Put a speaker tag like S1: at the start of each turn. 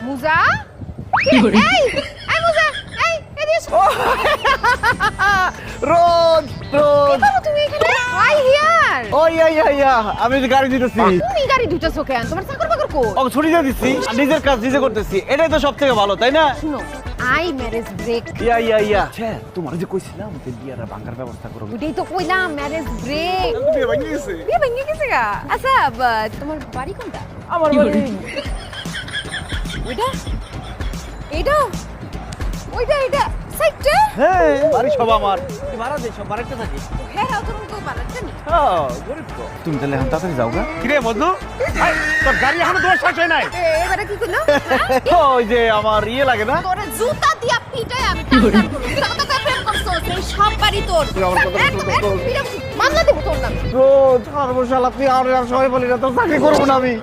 S1: মুজা এই এই মুজা এই এদিকে এসো।
S2: রোদ রোদ
S1: বাবা তুমি এখানে আই হিয়ার
S2: ও ইয়া আমি যে গাড়ি দিতেছি
S1: তুমি গাড়ি ধুইতেছো কেন তোমার চাকর বাকর কো
S2: ও ছুটি দিয়ে দিচ্ছি আর নিজের কাজ নিজে করতেছি এটাই তো সব থেকে ভালো তাই না
S1: শুনো আই ম্যারেজ ব্রেক
S2: ইয়া তোমার যে কইছিলাম যে বিয়ার ভাঙার ব্যবস্থা করব
S1: ওটাই তো কইলাম ম্যারেজ ব্রেক
S2: বিয়ে ভাঙে গেছে
S1: বিয়ে ভেঙে গেছে গা আচ্ছা তোমার বাড়ি কোনটা
S2: আমার বাড়ি
S1: ওইটা এইটা ওইটা এটা সাইডটা
S2: হ্যাঁ বাড়ি সব আমার তুই ভাড়া দে সব বাড়িতে থাকি
S1: হ্যাঁ হ্যাঁ তোর তো বাড়াচ্ছেন
S2: হ্যাঁ গরিব তো তুমি তাহলে এখন তাড়াতাড়ি যাও গা কি রে বন্ধু তোর গাড়ি এখনো তোমার শেষ হয় নাই
S1: এবারে কি করলো
S2: ওই যে আমার ইয়ে লাগে না
S1: তোরে জুতা দিয়া পিটায় আমি টাকার করব কত টাকা প্রেম করছো সেই সব বাড়ি তোর
S2: তুই আমার কথা
S1: মামলা দেব তোর নামে
S2: রোজ আর বসাল আপনি আর সবাই বলি না তোর চাকরি করবো না আমি